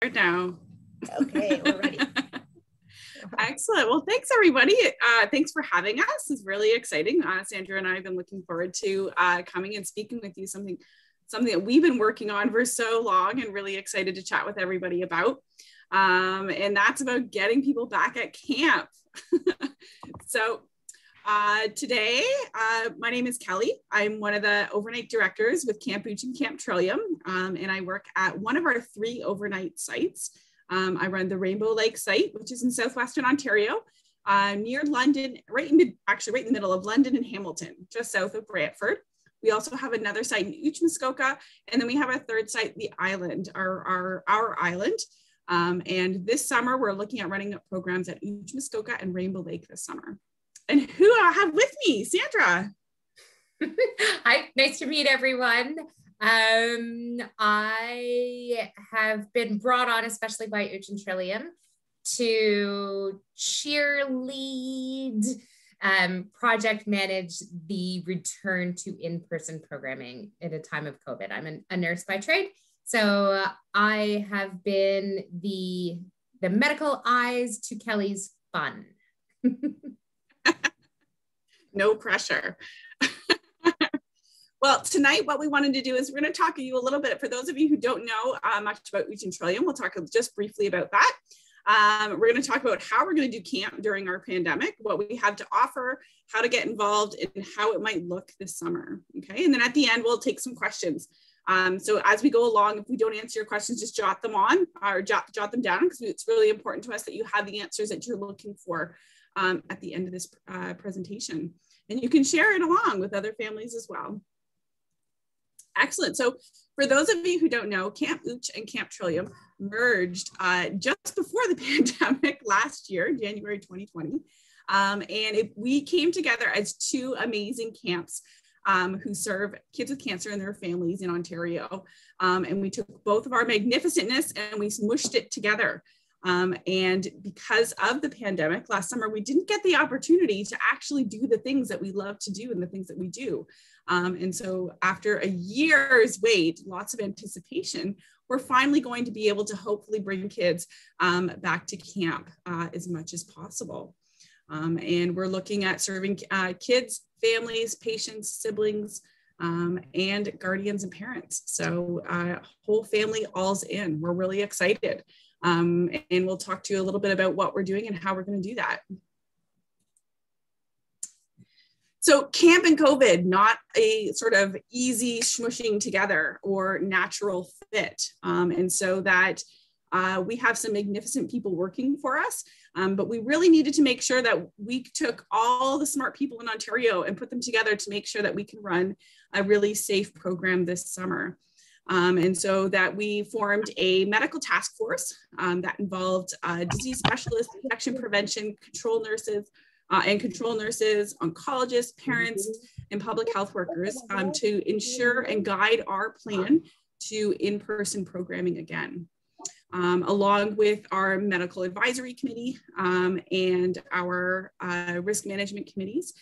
Now. Okay, we're ready. Excellent. Well, thanks everybody. Thanks for having us. It's really exciting. Sandra and I have been looking forward to coming and speaking with you, something that we've been working on for so long and really excited to chat with everybody about. And that's about getting people back at camp. So today, my name is Kelly. I'm one of the overnight directors with Camp Ooch and Camp Trillium, and I work at one of our 3 overnight sites. I run the Rainbow Lake site, which is in southwestern Ontario, near London, right in the middle of London and Hamilton, just south of Brantford. We also have another site in Ooch, Muskoka, and then we have a third site, the island, our island. And this summer, we're looking at running up programs at Ooch, Muskoka, and Rainbow Lake this summer. And who I have with me? Sandra. Hi, nice to meet everyone. I have been brought on, especially by Ooch and Trillium, to cheerlead, project manage the return to in-person programming at a time of COVID. I'm a nurse by trade, so I have been the medical eyes to Kelly's fun. No pressure. Well, tonight, what we wanted to do is we're going to talk to you a little bit. For those of you who don't know much about Ooch and Trillium, we'll talk just briefly about that. We're going to talk about how we're going to do camp during our pandemic, what we have to offer, how to get involved, and how it might look this summer. Okay, and then at the end, we'll take some questions. So as we go along, if we don't answer your questions, just jot them on or jot them down, because it's really important to us that you have the answers that you're looking for at the end of this presentation. And you can share it along with other families as well. Excellent. So for those of you who don't know, Camp Ooch and Camp Trillium merged just before the pandemic last year, January 2020. We came together as 2 amazing camps who serve kids with cancer and their families in Ontario. And we took both of our magnificentness and we smushed it together. And because of the pandemic last summer, we didn't get the opportunity to actually do the things that we love to do and the things that we do. And so after a year's wait, lots of anticipation, we're finally going to be able to hopefully bring kids back to camp as much as possible. And we're looking at serving kids, families, patients, siblings, and guardians and parents. So whole family all's in. We're really excited. And we'll talk to you a little bit about what we're doing and how we're going to do that. So camp and COVID, not a sort of easy smushing together or natural fit. And so that we have some magnificent people working for us, but we really needed to make sure that we took all the smart people in Ontario and put them together to make sure that we can run a really safe program this summer. And so that we formed a medical task force that involved disease specialists, infection prevention, control nurses, oncologists, parents, and public health workers to ensure and guide our plan to in-person programming again. Along with our medical advisory committee and our risk management committees,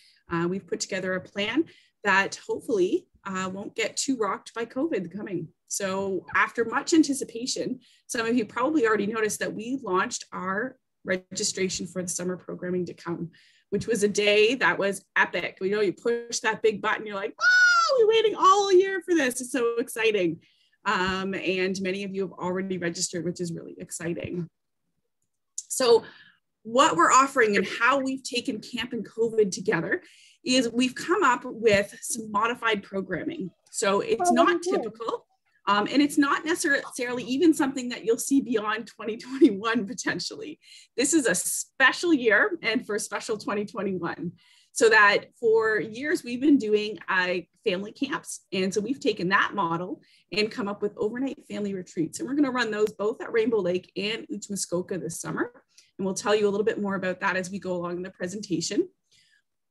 we've put together a plan that hopefully won't get too rocked by COVID coming. So after much anticipation, some of you probably already noticed that we launched our registration for the summer programming to come, which was a day that was epic. You know, you push that big button, you're like, wow, we're waiting all year for this. It's so exciting. And many of you have already registered, which is really exciting. So what we're offering and how we've taken camp and COVID together is we've come up with some modified programming. So it's not typical, and it's not necessarily even something that you'll see beyond 2021 potentially. This is a special year and for special 2021. So that for years we've been doing family camps. And so we've taken that model and come up with overnight family retreats. And we're going to run those both at Rainbow Lake and Ooch, Muskoka this summer. And we'll tell you a little bit more about that as we go along in the presentation.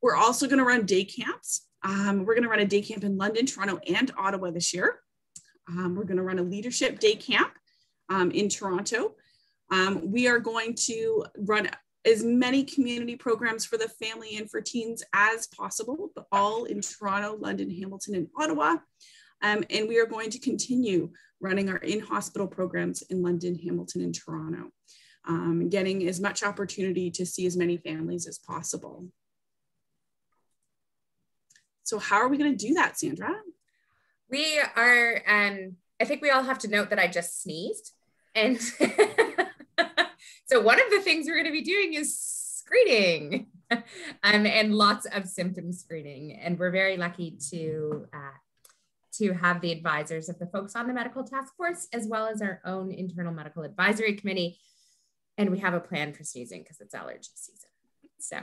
We're also going to run day camps. We're going to run a day camp in London, Toronto, and Ottawa this year. We're going to run a leadership day camp in Toronto. We are going to run as many community programs for the family and for teens as possible, but all in Toronto, London, Hamilton, and Ottawa. And we are going to continue running our in-hospital programs in London, Hamilton, and Toronto, getting as much opportunity to see as many families as possible. So how are we going to do that, Sandra? We are, I think we all have to note that I just sneezed. And so one of the things we're going to be doing is screening and lots of symptom screening. And we're very lucky to have the advisors of the folks on the medical task force, as well as our own internal medical advisory committee. And we have a plan for sneezing because it's allergy season. So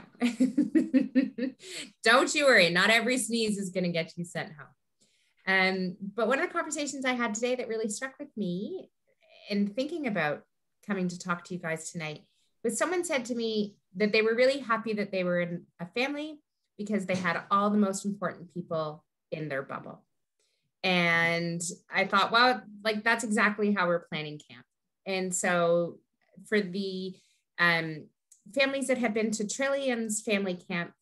don't you worry, not every sneeze is going to get you sent home. But one of the conversations I had today that really struck with me in thinking about coming to talk to you guys tonight was someone said to me that they were really happy that they were in a family because they had all the most important people in their bubble. And I thought, wow, like that's exactly how we're planning camp. And so for the families that have been to Trillium's family camp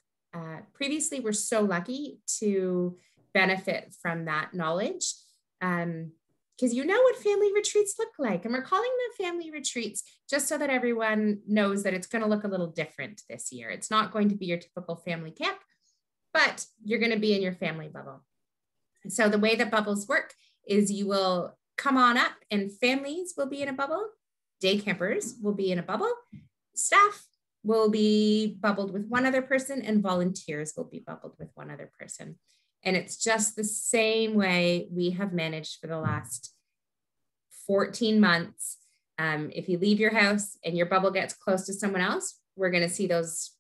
previously, we're so lucky to benefit from that knowledge because you know what family retreats look like. And we're calling them family retreats just so that everyone knows that it's going to look a little different this year. It's not going to be your typical family camp, but you're going to be in your family bubble. So the way that bubbles work is you will come on up and families will be in a bubble, day campers will be in a bubble, staff will be bubbled with one other person, and volunteers will be bubbled with one other person. And it's just the same way we have managed for the last 14 months. If you leave your house and your bubble gets close to someone else, we're going to see those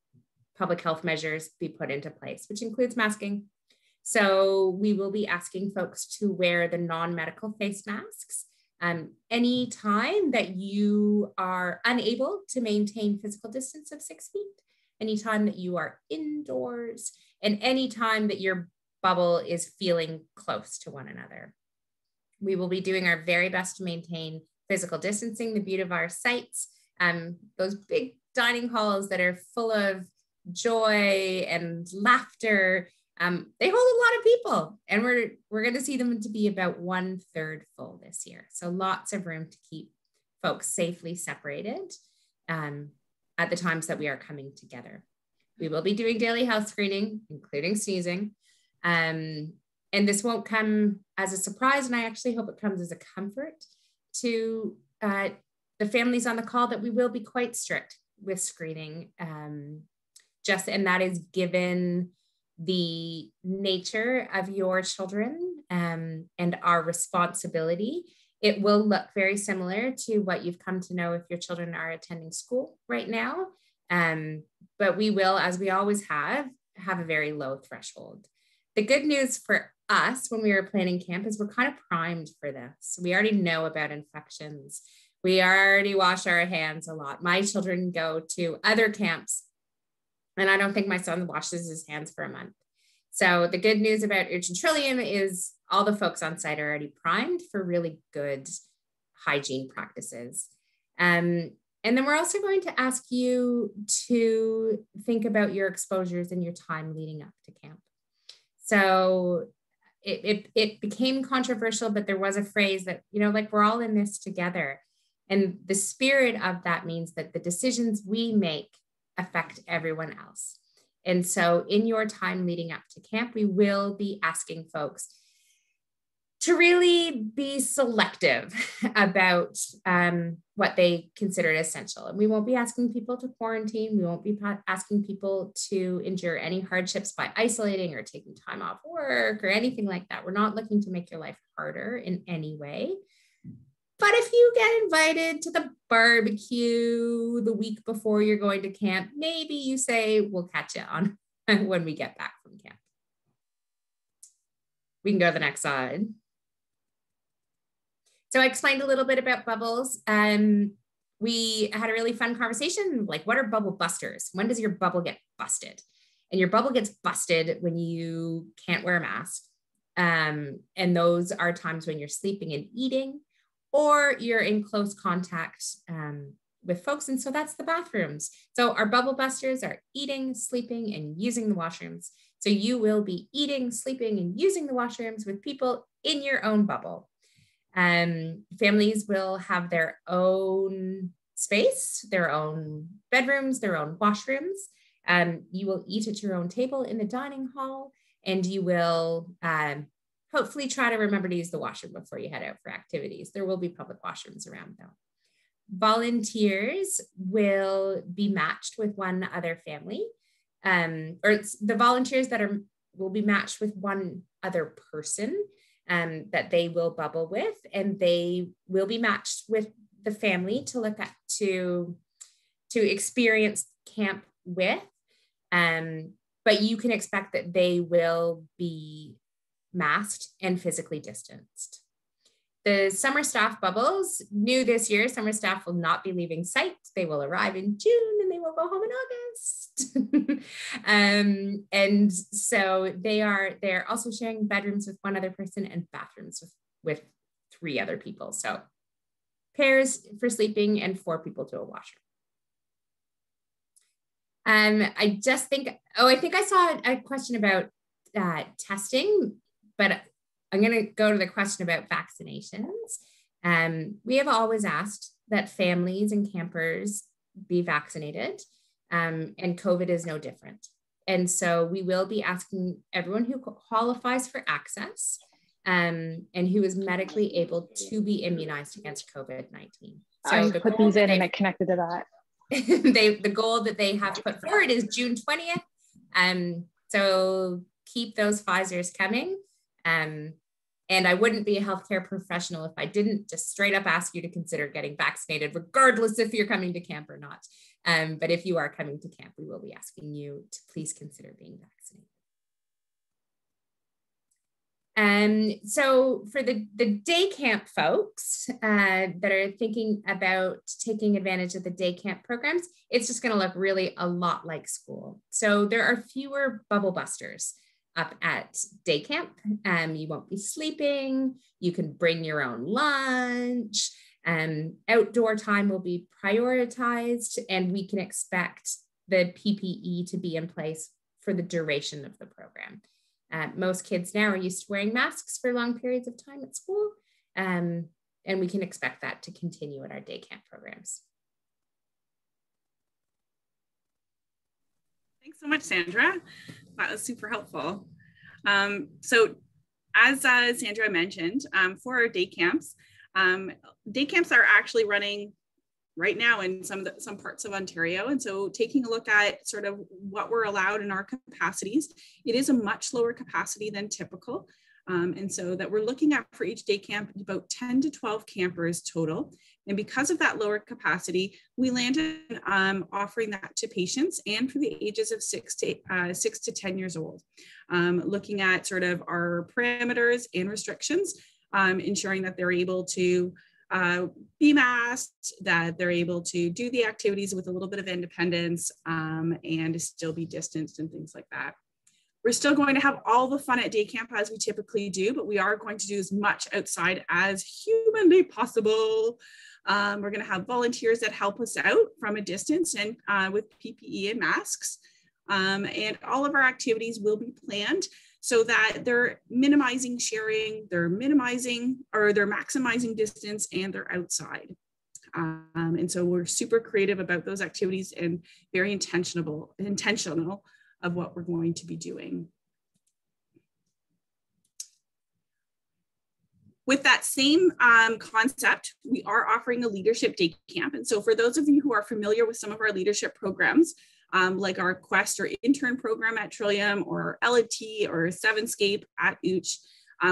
public health measures be put into place, which includes masking. So we will be asking folks to wear the non-medical face masks. Any time that you are unable to maintain physical distance of 6 feet, anytime that you are indoors, and anytime that your bubble is feeling close to one another. We will be doing our very best to maintain physical distancing. The beauty of our sites, those big dining halls that are full of joy and laughter, they hold a lot of people, and we're going to see them to be about 1/3 full this year. So lots of room to keep folks safely separated at the times that we are coming together. We will be doing daily health screening, including sneezing. And this won't come as a surprise, and I actually hope it comes as a comfort to the families on the call that we will be quite strict with screening. And that is given the nature of your children and our responsibility. It will look very similar to what you've come to know if your children are attending school right now. But we will, as we always have a very low threshold. The good news for us when we were planning camp is we're kind of primed for this. We already know about infections. We already wash our hands a lot. My children go to other camps, and I don't think my son washes his hands for a month. So the good news about Ooch and Trillium is all the folks on site are already primed for really good hygiene practices. And then we're also going to ask you to think about your exposures and your time leading up to camp. So it became controversial, but there was a phrase that, like we're all in this together. And the spirit of that means that the decisions we make affect everyone else. And so in your time leading up to camp, we will be asking folks to really be selective about what they consider essential. And we won't be asking people to quarantine. We won't be asking people to endure any hardships by isolating or taking time off work or anything like that. We're not looking to make your life harder in any way. But if you get invited to the barbecue the week before you're going to camp, maybe you say, we'll catch you on when we get back from camp. We can go to the next slide. So I explained a little bit about bubbles. We had a really fun conversation, like what are bubble busters? When does your bubble get busted? And your bubble gets busted when you can't wear a mask. And those are times when you're sleeping and eating, or you're in close contact with folks. And so that's the bathrooms. So our bubble busters are eating, sleeping, and using the washrooms. So you will be eating, sleeping, and using the washrooms with people in your own bubble. Families will have their own space, their own bedrooms, their own washrooms. You will eat at your own table in the dining hall, and you will hopefully try to remember to use the washroom before you head out for activities. There will be public washrooms around though. Volunteers will be matched with one other family, or the volunteers that will be matched with one other person that they will bubble with, and they will be matched with the family to look at to experience camp with. But you can expect that they will be masked and physically distanced. The summer staff bubbles, new this year, summer staff will not be leaving site. They will arrive in June and they will go home in August. And so they're also sharing bedrooms with one other person and bathrooms with 3 other people. So pairs for sleeping and 4 people to a washroom. I think I saw a question about testing, but I'm going to go to the question about vaccinations. We have always asked that families and campers be vaccinated, and COVID is no different. And so we will be asking everyone who qualifies for access and who is medically able to be immunized against COVID-19. So I put these in and it connected to that. The goal that they have put forward is June 20th. So keep those Pfizers coming. And I wouldn't be a healthcare professional if I didn't just straight up ask you to consider getting vaccinated, regardless if you're coming to camp or not. But if you are coming to camp, we will be asking you to please consider being vaccinated. So for the day camp folks that are thinking about taking advantage of the day camp programs, it's just going to look really a lot like school. So there are fewer bubble busters up at day camp. You won't be sleeping. You can bring your own lunch. Outdoor time will be prioritized, and we can expect the PPE to be in place for the duration of the program. Most kids now are used to wearing masks for long periods of time at school, and we can expect that to continue at our day camp programs. Thanks so much, Sandra. That was super helpful. So as Sandra mentioned, for our day camps are actually running right now in some parts of Ontario. And so taking a look at sort of what we're allowed in our capacities, it is a much lower capacity than typical. And so that we're looking at for each day camp, about 10 to 12 campers total. And because of that lower capacity, we landed offering that to patients and for the ages of 6 to 10 years old. Looking at sort of our parameters and restrictions, ensuring that they're able to be masked, that they're able to do the activities with a little bit of independence and still be distanced and things like that. We're still going to have all the fun at day camp as we typically do, but we are going to do as much outside as humanly possible. We're going to have volunteers that help us out from a distance and with PPE and masks. And all of our activities will be planned so that they're minimizing sharing, they're maximizing distance, and they're outside. And so we're super creative about those activities and very intentional of what we're going to be doing. With that same concept, we are offering a leadership day camp. And so for those of you who are familiar with some of our leadership programs, like our Quest or intern program at Trillium, or L&T or Sevenscape at Ooch,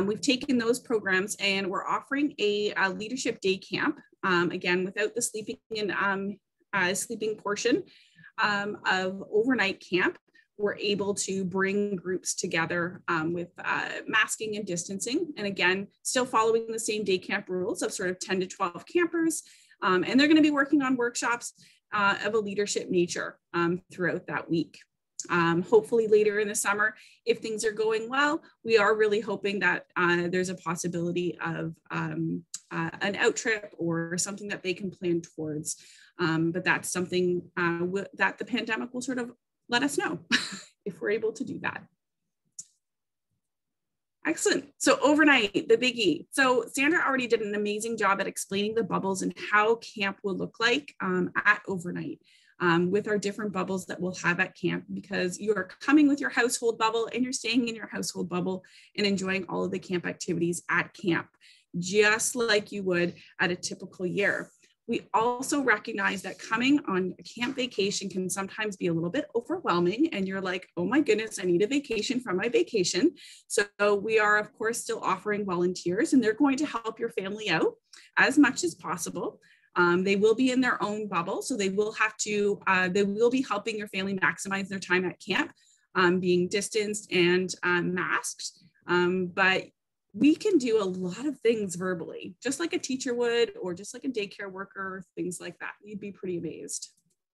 we've taken those programs and we're offering a leadership day camp, again, without the sleeping portion of overnight camp. We're able to bring groups together with masking and distancing. And again, still following the same day camp rules of sort of 10 to 12 campers. And they're going to be working on workshops of a leadership nature throughout that week. Hopefully later in the summer, if things are going well, we are really hoping that there's a possibility of an out trip or something that they can plan towards. But that's something that the pandemic will sort of let us know if we're able to do that. Excellent. So overnight, the biggie. So Sandra already did an amazing job at explaining the bubbles and how camp will look like at overnight with our different bubbles that we'll have at camp, because you are coming with your household bubble and you're staying in your household bubble and enjoying all of the camp activities at camp, just like you would at a typical year. We also recognize that coming on a camp vacation can sometimes be a little bit overwhelming, and you're like, oh my goodness, I need a vacation from my vacation. So we are, of course, still offering volunteers, and they're going to help your family out as much as possible. They will be in their own bubble, so they will be helping your family maximize their time at camp, being distanced and masked. But we can do a lot of things verbally, just like a teacher would, or just like a daycare worker, things like that. You'd be pretty amazed.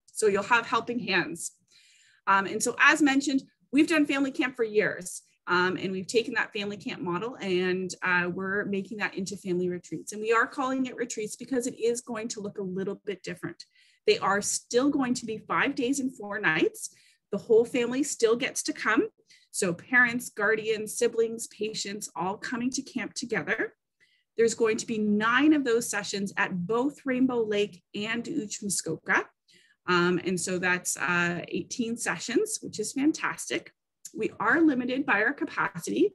So you'll have helping hands. And so as mentioned, we've done family camp for years, and we've taken that family camp model and we're making that into family retreats. And we are calling it retreats because it is going to look a little bit different. They are still going to be 5 days and 4 nights. The whole family still gets to come. So parents, guardians, siblings, patients, all coming to camp together. There's going to be 9 of those sessions at both Rainbow Lake and Ooch, Muskoka. And so that's 18 sessions, which is fantastic. We are limited by our capacity,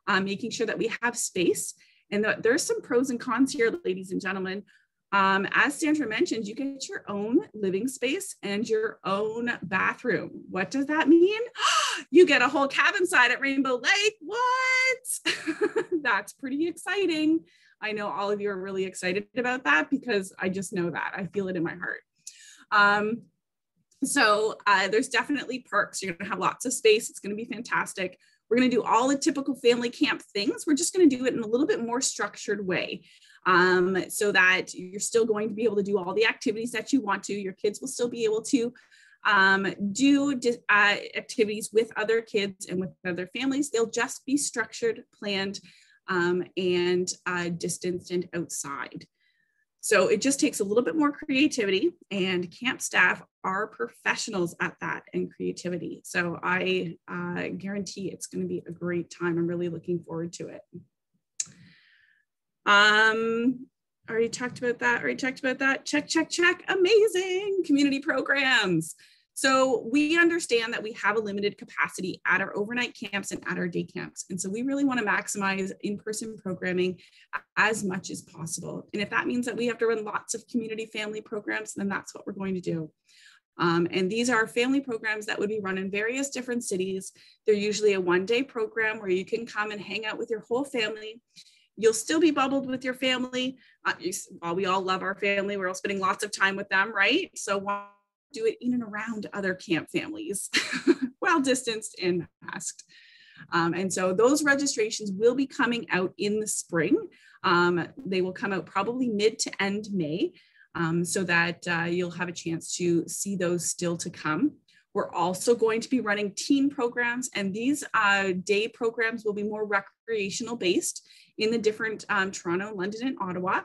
making sure that we have space. And there's some pros and cons here, ladies and gentlemen. As Sandra mentioned, you get your own living space and your own bathroom. What does that mean? You get a whole cabin side at Rainbow Lake. What? That's pretty exciting. I know all of you are really excited about that because I just know that. I feel it in my heart. So there's definitely perks. You're going to have lots of space. It's going to be fantastic. We're going to do all the typical family camp things. We're just going to do it in a little bit more structured way. So that you're still going to be able to do all the activities that you want to. Your kids will still be able to do activities with other kids and with other families. They'll just be structured, planned, and distanced and outside. So it just takes a little bit more creativity, and camp staff are professionals at that and creativity. So I guarantee it's going to be a great time. I'm really looking forward to it. Already talked about that. Check, check, check. Amazing community programs. So we understand that we have a limited capacity at our overnight camps and at our day camps. And so we really want to maximize in-person programming as much as possible. And if that means that we have to run lots of community family programs, then that's what we're going to do. And these are family programs that would be run in various different cities. They're usually a one-day program where you can come and hang out with your whole family. You'll still be bubbled with your family. While we all love our family, we're all spending lots of time with them, right? So why do it in and around other camp families while distanced and masked. And so those registrations will be coming out in the spring. They will come out probably mid to end May, so that you'll have a chance to see those still to come. We're also going to be running teen programs, and these day programs will be more recreational based in the different Toronto, London, and Ottawa.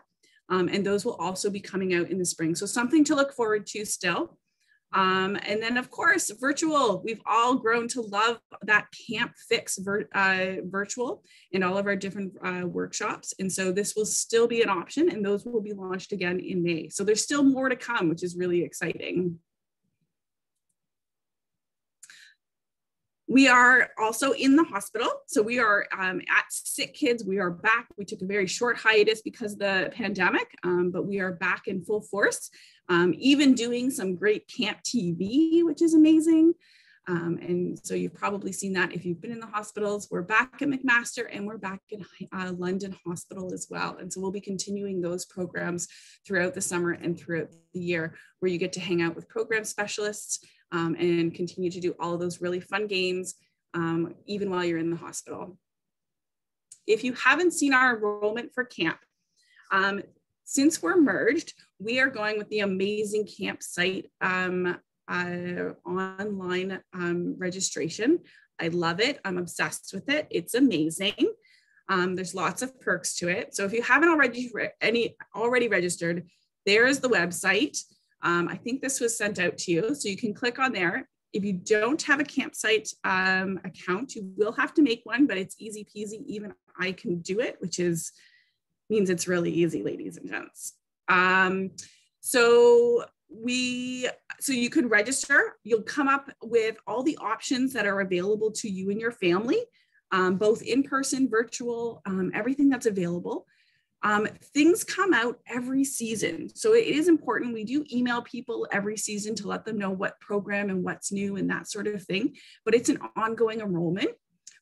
And those will also be coming out in the spring. So something to look forward to still. And then of course, virtual. We've all grown to love that Camp Fix virtual in all of our different workshops. And so this will still be an option, and those will be launched again in May. So there's still more to come, which is really exciting. We are also in the hospital. So we are at Sick Kids. We are back. We took a very short hiatus because of the pandemic, but we are back in full force, even doing some great camp TV, which is amazing. And so you've probably seen that if you've been in the hospitals. We're back at McMaster, and we're back at London Hospital as well. And so we'll be continuing those programs throughout the summer and throughout the year, where you get to hang out with program specialists, and continue to do all of those really fun games, even while you're in the hospital. If you haven't seen our enrollment for camp, since we're merged, we are going with the amazing campsite online registration. I love it. I'm obsessed with it. It's amazing. There's lots of perks to it. So if you haven't already registered, there's the website. I think this was sent out to you, so you can click on there. If you don't have a campsite account, you will have to make one, but it's easy peasy. Even I can do it, which means it's really easy, ladies and gents. So you can register. You'll come up with all the options that are available to you and your family, both in person, virtual, everything that's available. Things come out every season. So it is important. We do email people every season to let them know what program and what's new and that sort of thing, but it's an ongoing enrollment.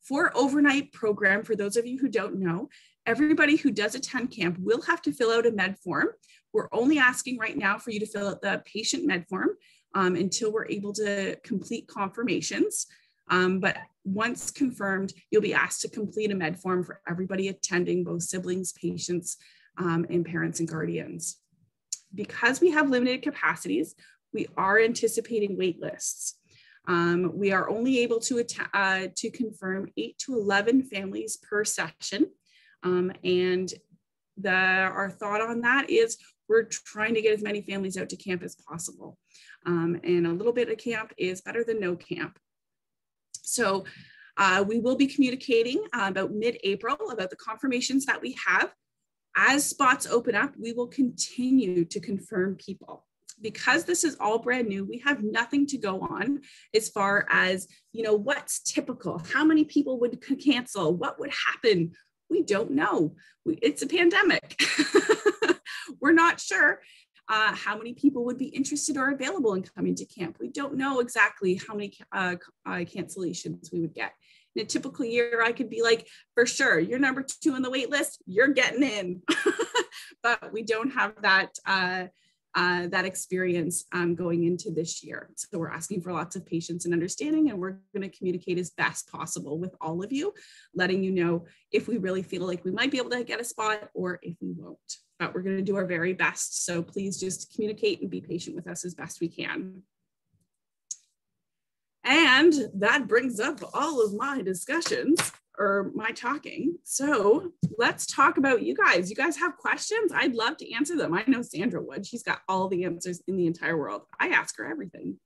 For overnight program, for those of you who don't know, everybody who does attend camp will have to fill out a med form. We're only asking right now for you to fill out the patient med form until we're able to complete confirmations. But once confirmed, you'll be asked to complete a med form for everybody attending, both siblings, patients, and parents and guardians. Because we have limited capacities, we are anticipating wait lists. We are only able to confirm 8 to 11 families per session. And our thought on that is we're trying to get as many families out to camp as possible. And a little bit of camp is better than no camp. So we will be communicating about mid-April about the confirmations that we have. As spots open up, we will continue to confirm people. Because this is all brand new, we have nothing to go on as far as, what's typical, how many people would cancel, what would happen. We don't know. It's a pandemic. We're not sure how many people would be interested or available in coming to camp. We don't know exactly how many cancellations we would get. In a typical year, I could be like, for sure, you're number 2 on the wait list, you're getting in. But we don't have that experience going into this year. So we're asking for lots of patience and understanding, and we're going to communicate as best possible with all of you, letting you know if we really feel like we might be able to get a spot or if we won't. But we're going to do our very best. So please just communicate and be patient with us as best we can. And that brings up all of my discussions or my talking. So let's talk about you guys. You guys have questions? I'd love to answer them. I know Sandra would. She's got all the answers in the entire world. I ask her everything.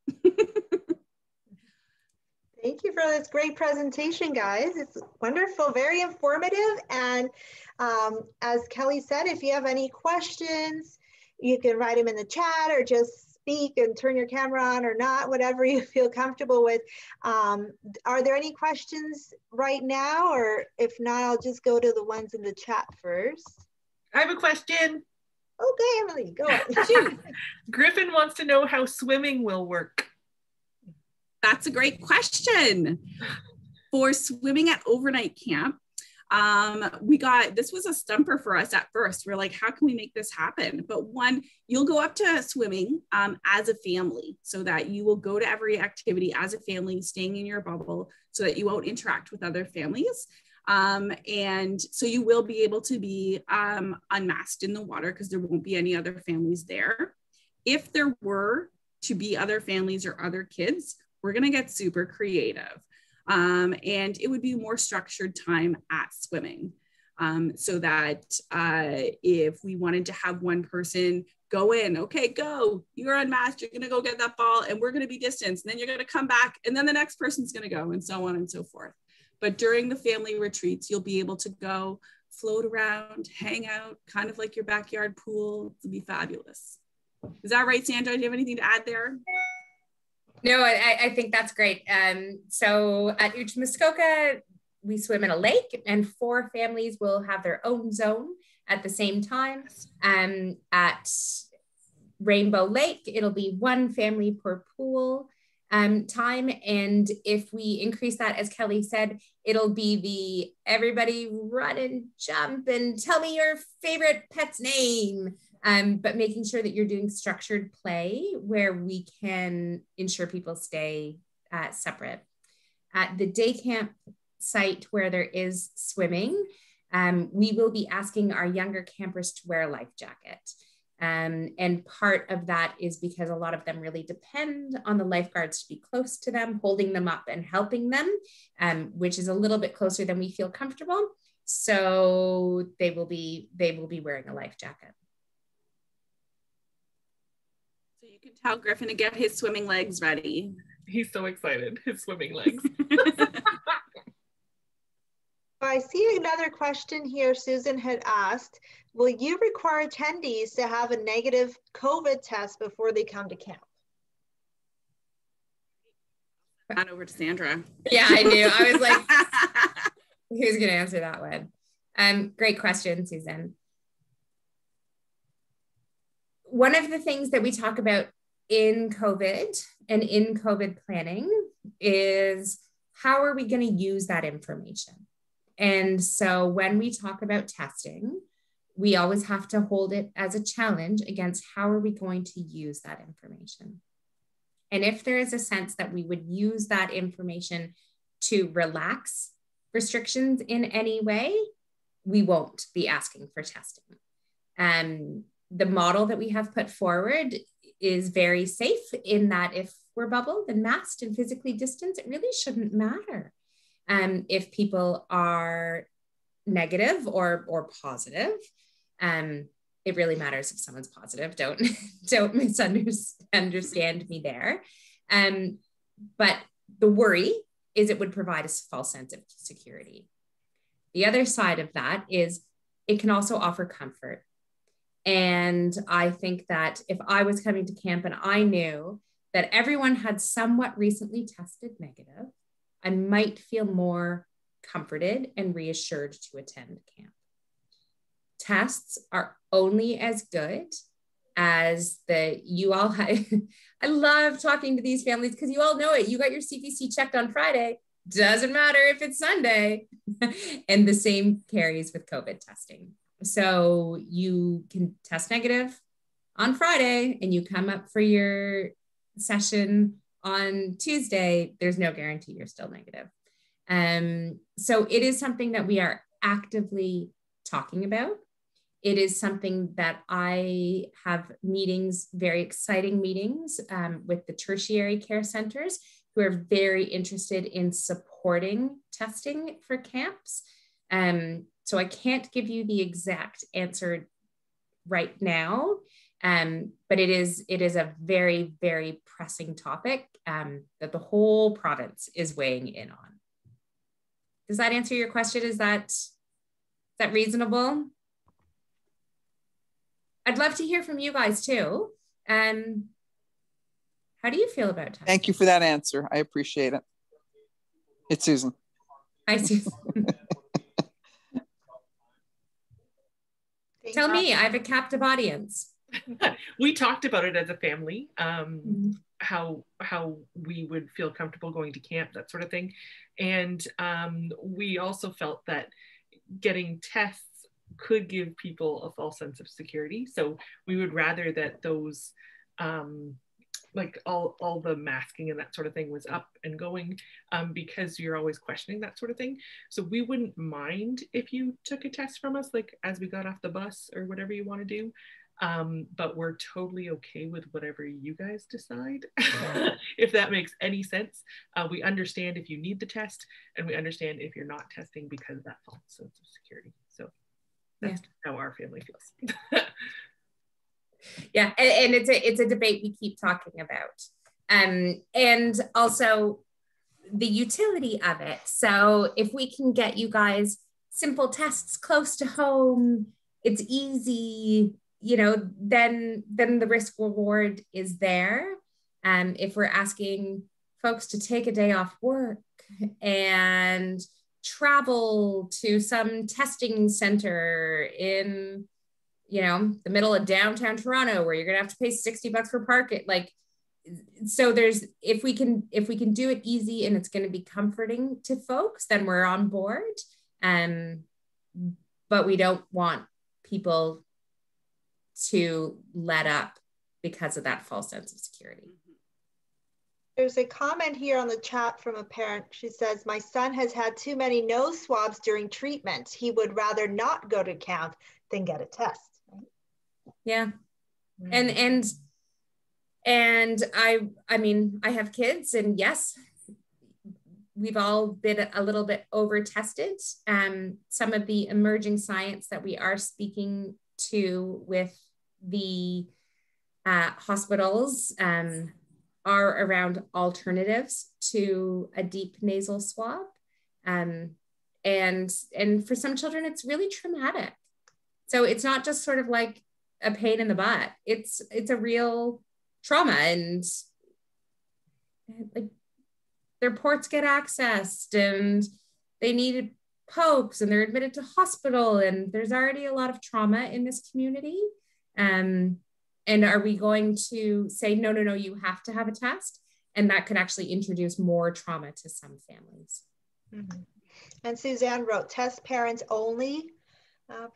Thank you for this great presentation, guys. It's wonderful, very informative. And as Kelly said, if you have any questions, you can write them in the chat or just speak and turn your camera on or not, whatever you feel comfortable with. Are there any questions right now? Or if not, I'll just go to the ones in the chat first. I have a question. Okay, Emily, go on. Griffin wants to know how swimming will work. That's a great question. For swimming at overnight camp, this was a stumper for us at first. We're like, how can we make this happen? But one, you'll go up to swimming as a family, so that you will go to every activity as a family, staying in your bubble so that you won't interact with other families. And so you will be able to be unmasked in the water because there won't be any other families there. If there were to be other families or other kids, we're going to get super creative. And it would be more structured time at swimming, so that if we wanted to have one person go in, okay, go, you're unmasked, you're going to go get that ball, and we're going to be distanced, and then you're going to come back, and then the next person's going to go, and so on and so forth. But during the family retreats, you'll be able to go float around, hang out, kind of like your backyard pool. It'll be fabulous. Is that right, Sandra? Do you have anything to add there? No, I think that's great. So at Ooch, Muskoka, we swim in a lake, and 4 families will have their own zone at the same time. At Rainbow Lake, it'll be 1 family per pool time. And if we increase that, as Kelly said, it'll be the everybody run and jump and tell me your favorite pet's name. But making sure that you're doing structured play where we can ensure people stay separate. At the day camp site where there is swimming, we will be asking our younger campers to wear a life jacket. And part of that is because a lot of them really depend on the lifeguards to be close to them, holding them up and helping them, which is a little bit closer than we feel comfortable. So they will be wearing a life jacket. So you can tell Griffin to get his swimming legs ready. He's so excited, his swimming legs. All I see another question here. Susan had asked, will you require attendees to have a negative COVID test before they come to camp? On over to Sandra. Yeah, I knew. I was like, who's going to answer that one? Great question, Susan. One of the things that we talk about in COVID and in COVID planning is how are we going to use that information? And so when we talk about testing, we always have to hold it as a challenge against how are we going to use that information? And if there is a sense that we would use that information to relax restrictions in any way, we won't be asking for testing. The model that we have put forward is very safe in that if we're bubbled and masked and physically distanced, it really shouldn't matter. If people are negative or positive, it really matters if someone's positive. Don't misunderstand me there. But the worry is it would provide a false sense of security. The other side of that is it can also offer comfort. And I think that if I was coming to camp and I knew that everyone had somewhat recently tested negative, I might feel more comforted and reassured to attend camp. Tests are only as good as you all had. I love talking to these families because you all know it. You got your CPC checked on Friday. Doesn't matter if it's Sunday. And the same carries with COVID testing. So you can test negative on Friday and you come up for your session on Tuesday, there's no guarantee you're still negative. So it is something that we are actively talking about. It is something that I have meetings, very exciting meetings with the tertiary care centers who are very interested in supporting testing for camps. So I can't give you the exact answer right now, but it is a very, very pressing topic that the whole province is weighing in on. Does that answer your question? Is that reasonable? I'd love to hear from you guys too. How do you feel about testing? Thank you for that answer. I appreciate it. It's Susan. Hi, Susan. Tell me, I have a captive audience. We talked about it as a family, how we would feel comfortable going to camp, that sort of thing. And we also felt that getting tests could give people a false sense of security. So we would rather that those, like all the masking and that sort of thing was up and going, because you're always questioning that sort of thing. So we wouldn't mind if you took a test from us, like as we got off the bus or whatever you want to do. But we're totally okay with whatever you guys decide, if that makes any sense. We understand if you need the test, and we understand if you're not testing because of that false sense of security. So that's how our family feels. Yeah, and it's a debate we keep talking about. And also the utility of it. So if we can get you guys simple tests close to home, it's easy, you know, then the risk reward is there. If we're asking folks to take a day off work and travel to some testing center in, you know, the middle of downtown Toronto where you're gonna have to pay $60 for parking, like, so there's, if we can do it easy and it's going to be comforting to folks, then we're on board. But we don't want people to let up because of that false sense of security. There's a comment here on the chat from a parent. She says, my son has had too many nose swabs during treatment. He would rather not go to camp than get a test. Yeah. And I mean, I have kids, and yes, we've all been a little bit over tested. Some of the emerging science that we are speaking to with the hospitals are around alternatives to a deep nasal swab. And for some children, it's really traumatic. So it's not just sort of like a pain in the butt. It's a real trauma, and like their ports get accessed and they need pokes and they're admitted to hospital, and there's already a lot of trauma in this community. And are we going to say, no, you have to have a test? And that could actually introduce more trauma to some families. Mm-hmm. And Suzanne wrote test parents only,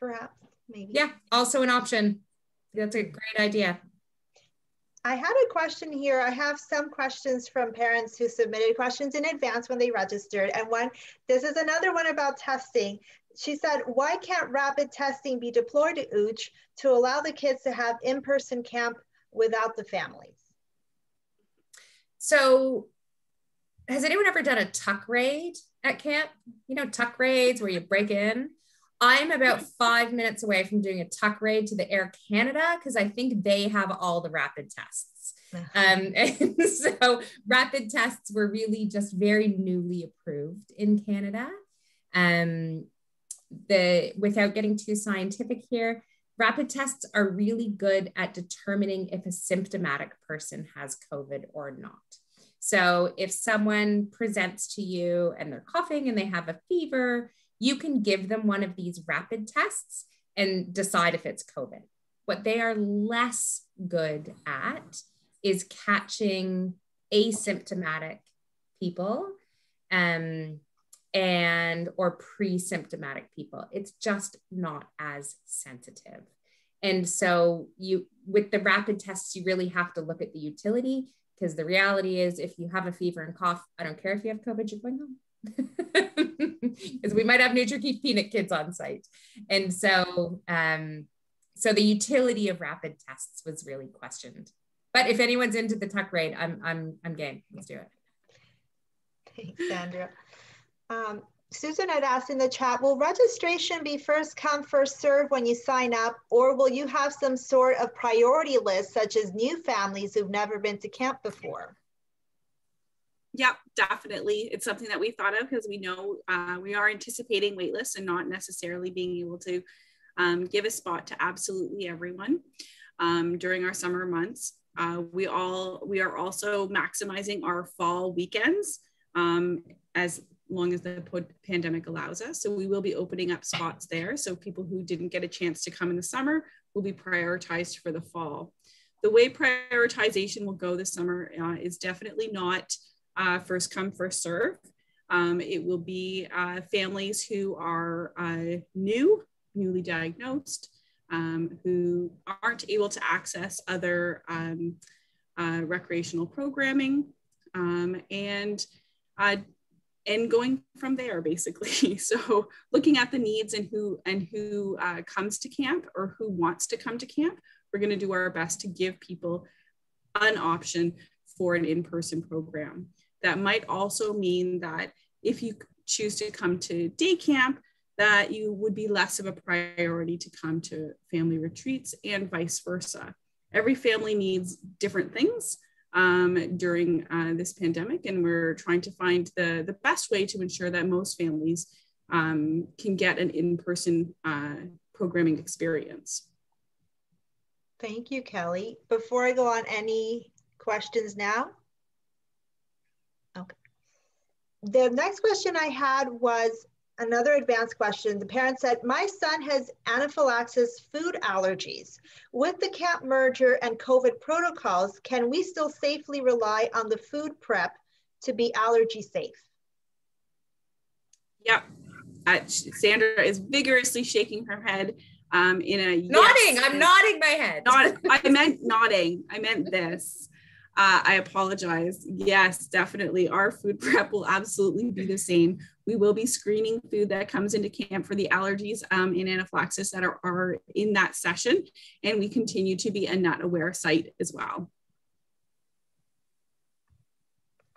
perhaps, maybe. Yeah, also an option. That's a great idea. I had a question here. I have some questions from parents who submitted questions in advance when they registered. And this is another one about testing. She said, why can't rapid testing be deployed to Ooch to allow the kids to have in-person camp without the families? So has anyone ever done a tuck raid at camp? You know, tuck raids where you break in? I'm about 5 minutes away from doing a tuck raid to the Air Canada because I think they have all the rapid tests. And so rapid tests were really just very newly approved in Canada. Without getting too scientific here, rapid tests are really good at determining if a symptomatic person has COVID or not. So if someone presents to you and they're coughing and they have a fever, you can give them one of these rapid tests and decide if it's COVID. What they are less good at is catching asymptomatic people or pre-symptomatic people. It's just not as sensitive. And so with the rapid tests, you really have to look at the utility, because the reality is if you have a fever and cough, I don't care if you have COVID, you're going home. Because we might have NutriKey peanut kids on site. And so the utility of rapid tests was really questioned. But if anyone's into the tuck raid, I'm game. Let's do it. Thanks, Sandra. Susan had asked in the chat, will registration be first come, first serve when you sign up, or will you have some sort of priority list, such as new families who've never been to camp before? Yep, definitely. It's something that we thought of because we know we are anticipating wait lists and not necessarily being able to give a spot to absolutely everyone during our summer months. We are also maximizing our fall weekends as long as the pandemic allows us. So we will be opening up spots there. So people who didn't get a chance to come in the summer will be prioritized for the fall. The way prioritization will go this summer is definitely not first come, first serve. It will be families who are newly diagnosed, who aren't able to access other recreational programming, and going from there, basically. So looking at the needs and who comes to camp or who wants to come to camp, we're going to do our best to give people an option for an in-person program. That might also mean that if you choose to come to day camp, that you would be less of a priority to come to family retreats and vice versa. Every family needs different things during this pandemic, and we're trying to find the best way to ensure that most families can get an in-person programming experience. Thank you, Kelly. Before I go on, any questions now? Okay. The next question I had was another advanced question. The parent said, my son has anaphylaxis food allergies. With the camp merger and COVID protocols, can we still safely rely on the food prep to be allergy safe? Yep. Sandra is vigorously shaking her head in a nodding. Yes. I'm nodding my head. I meant nodding. I meant this. I apologize. Yes, definitely. Our food prep will absolutely be the same. We will be screening food that comes into camp for the allergies and anaphylaxis that are in that session. And we continue to be a nut aware site as well.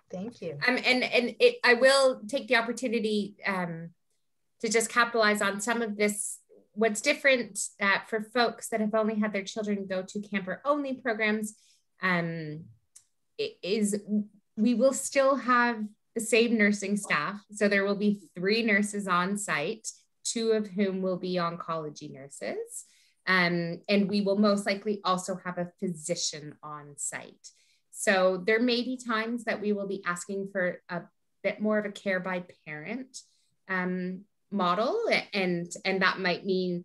Thank you. I will take the opportunity to just capitalize on some of this. What's different for folks that have only had their children go to camper only programs is we will still have the same nursing staff. So there will be 3 nurses on site, 2 of whom will be oncology nurses. And we will most likely also have a physician on site. So there may be times that we will be asking for a bit more of a care by parent model. And that might mean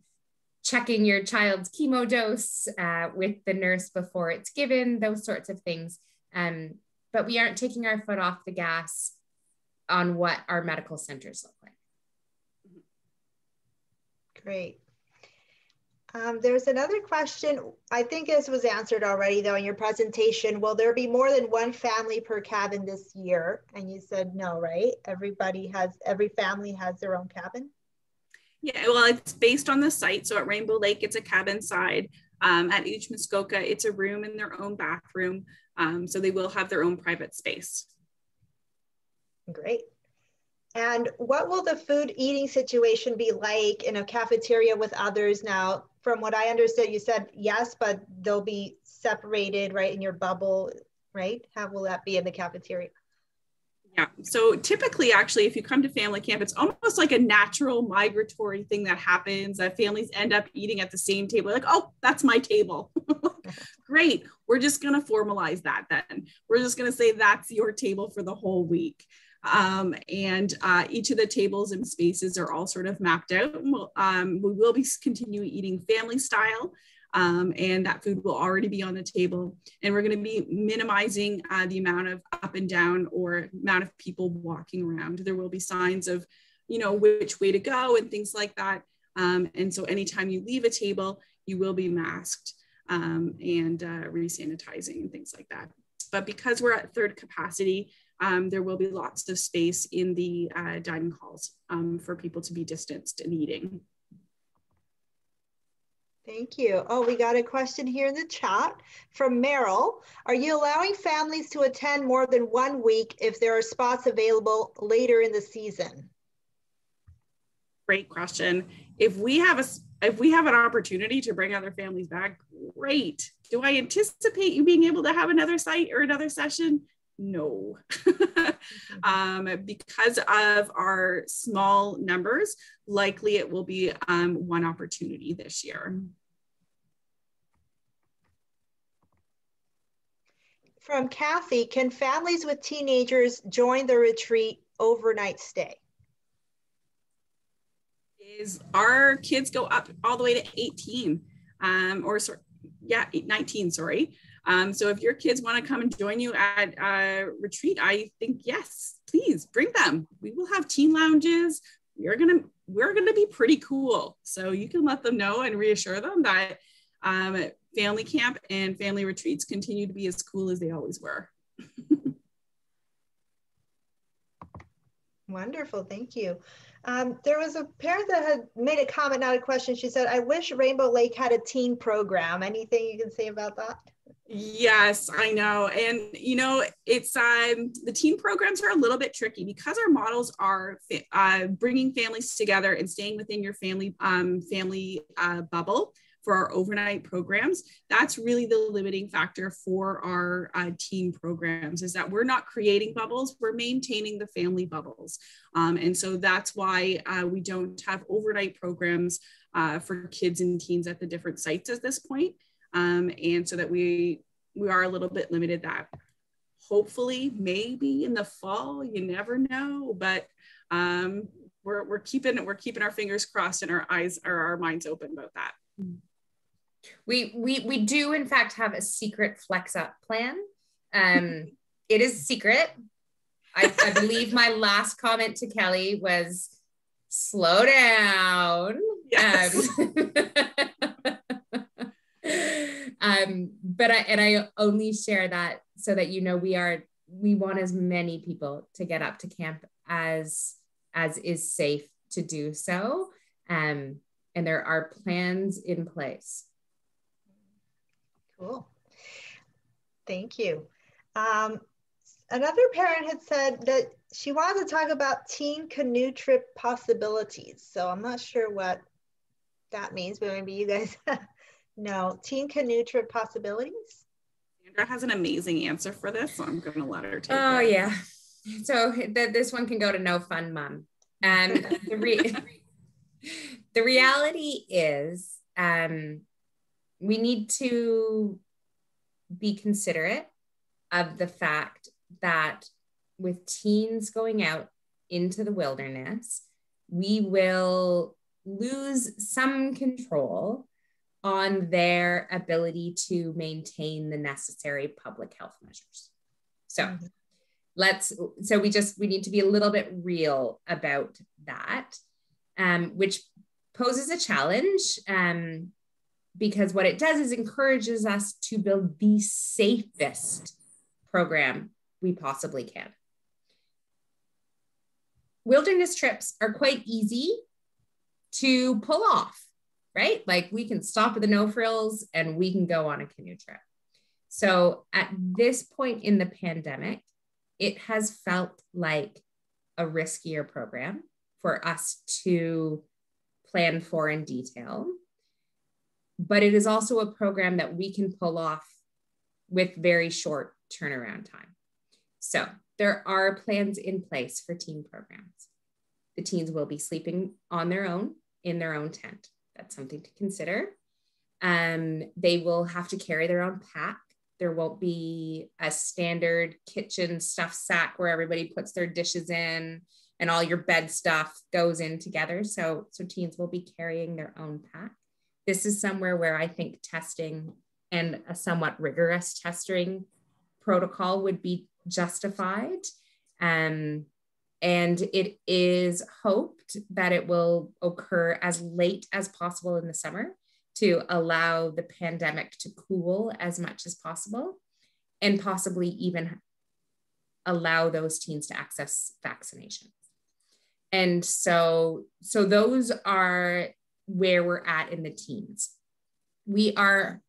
checking your child's chemo dose with the nurse before it's given, those sorts of things. But we aren't taking our foot off the gas on what our medical centers look like. Great. There's another question. I think this was answered already though in your presentation. Will there be more than 1 family per cabin this year? And you said no, right? Every family has their own cabin? Yeah, well, it's based on the site. So at Rainbow Lake, it's a cabin side. At Ooch, Muskoka, it's a room in their own bathroom. So they will have their own private space. Great. And what will the food eating situation be like in a cafeteria with others now? From what I understood, you said yes, but they'll be separated, right, in your bubble, right? How will that be in the cafeteria? Yeah, so typically, actually, if you come to family camp, it's almost like a natural migratory thing that happens, that families end up eating at the same table. Like, oh, that's my table. Great, we're just gonna formalize that then. We're just gonna say that's your table for the whole week. Each of the tables and spaces are all sort of mapped out. We will be continuing eating family style, and that food will already be on the table. And we're going to be minimizing the amount of up and down or amount of people walking around. There will be signs of, which way to go and things like that. And so anytime you leave a table, you will be masked and re-sanitizing and things like that. But because we're at 3rd capacity, there will be lots of space in the dining halls for people to be distanced and eating. Thank you. Oh, we got a question here in the chat from Meryl. Are you allowing families to attend more than 1 week if there are spots available later in the season? Great question. If we have an opportunity to bring other families back, great. Do I anticipate you being able to have another site or another session? No. Because of our small numbers, likely it will be 1 opportunity this year. From Kathy, can families with teenagers join the retreat overnight stay? Our kids go up all the way to 18 19, sorry. So if your kids want to come and join you at retreat, I think, yes, please bring them. We will have teen lounges. We're gonna be pretty cool. So you can let them know and reassure them that family camp and family retreats continue to be as cool as they always were. Wonderful, thank you. There was a parent that had made a comment, not a question. She said, I wish Rainbow Lake had a teen program. Anything you can say about that? Yes, I know. And, it's the teen programs are a little bit tricky because our models are bringing families together and staying within your family bubble for our overnight programs. That's really the limiting factor for our teen programs, is that we're not creating bubbles, we're maintaining the family bubbles. And so that's why we don't have overnight programs for kids and teens at the different sites at this point. And so that we are a little bit limited. That hopefully maybe in the fall, you never know, but we're keeping our fingers crossed and our minds open about that. We do in fact have a secret flex up plan. It is secret. I believe my last comment to Kelly was slow down. Yes. But I only share that so that we want as many people to get up to camp as is safe to do so. And there are plans in place. Cool. Thank you. Another parent had said that she wanted to talk about teen canoe trip possibilities. So I'm not sure what that means, but maybe you guys know. Teen canoe trip possibilities? Sandra has an amazing answer for this, so I'm going to let her take it. Oh, yeah. So this one can go to No Fun Mom. The reality is we need to be considerate of the fact that with teens going out into the wilderness, we will lose some control on their ability to maintain the necessary public health measures. So we need to be a little bit real about that, which poses a challenge because what it does is encourages us to build the safest program we possibly can. Wilderness trips are quite easy to pull off, right? Like we can stop at the No Frills and we can go on a canoe trip. So at this point in the pandemic, it has felt like a riskier program for us to plan for in detail. But it is also a program that we can pull off with very short turnaround time. So there are plans in place for teen programs. The teens will be sleeping on their own in their own tent. That's something to consider. They will have to carry their own pack. There won't be a standard kitchen stuffed sack where everybody puts their dishes in and all your bed stuff goes in together. So teens will be carrying their own pack. This is somewhere where I think testing and a somewhat rigorous testing protocol would be justified. And it is hoped that it will occur as late as possible in the summer to allow the pandemic to cool as much as possible and possibly even allow those teens to access vaccinations. And so those are where we're at in the teens. We are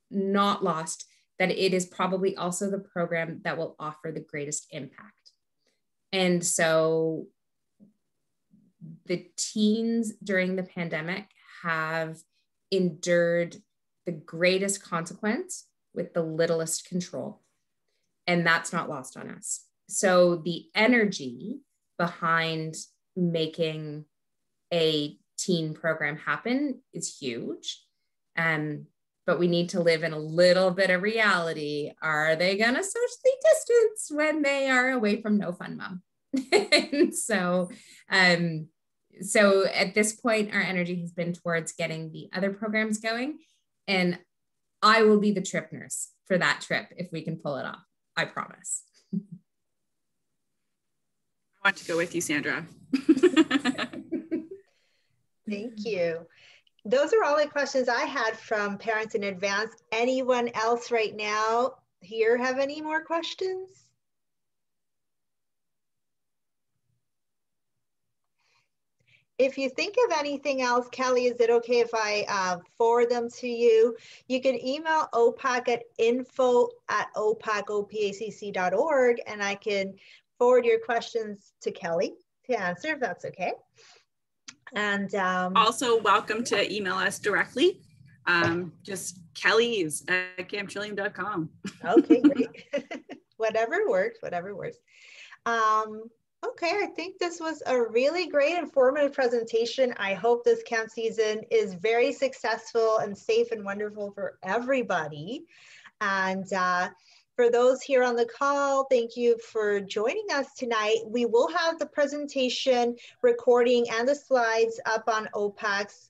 not lost that it is probably also the program that will offer the greatest impact. And so the teens during the pandemic have endured the greatest consequence with the littlest control. And that's not lost on us. So the energy behind making a teen program happen is huge. But we need to live in a little bit of reality. Are they gonna socially distance when they are away from No Fun Mom? And so at this point, our energy has been towards getting the other programs going. And I will be the trip nurse for that trip if we can pull it off, I promise. I want to go with you, Sandra. Thank you. Those are all the questions I had from parents in advance. Anyone else right now here have any more questions? If you think of anything else, Kelly, is it okay if I forward them to you? You can email OPAC at info@opacc.org, and I can forward your questions to Kelly to answer, if that's okay. And also welcome to email us directly. Just Kelly's at camptrillium.com. Okay, great. Whatever works. Okay, I think this was a really great informative presentation. I hope this camp season is very successful and safe and wonderful for everybody. And for those here on the call, thank you for joining us tonight. We will have the presentation recording and the slides up on OPAC's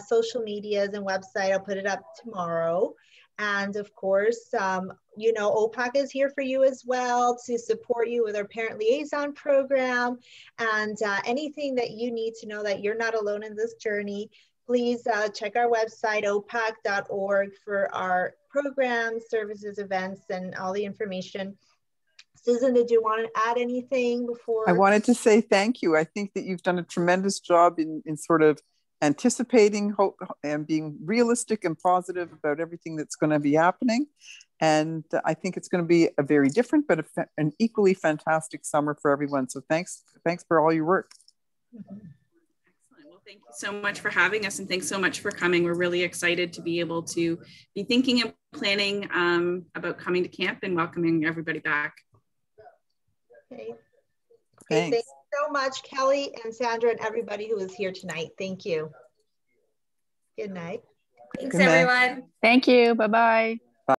social medias and website. I'll put it up tomorrow. And of course, you know, OPAC is here for you as well to support you with our parent liaison program. And anything that you need to know that you're not alone in this journey, please check our website, opac.org, for our programs, services, events, and all the information. Susan, did you want to add anything before? I wanted to say thank you. I think that you've done a tremendous job in sort of anticipating hope and being realistic and positive about everything that's going to be happening. And I think it's going to be a very different, but an equally fantastic summer for everyone. So thanks for all your work. Excellent. Well, thank you so much for having us, and thanks so much for coming. We're really excited to be able to be thinking and planning about coming to camp and welcoming everybody back. Okay. Thanks. Thanks so much, Kelly and Sandra and everybody who was here tonight. Thank you. Good night. Thanks, Good night. everyone. Thank you. Bye-bye.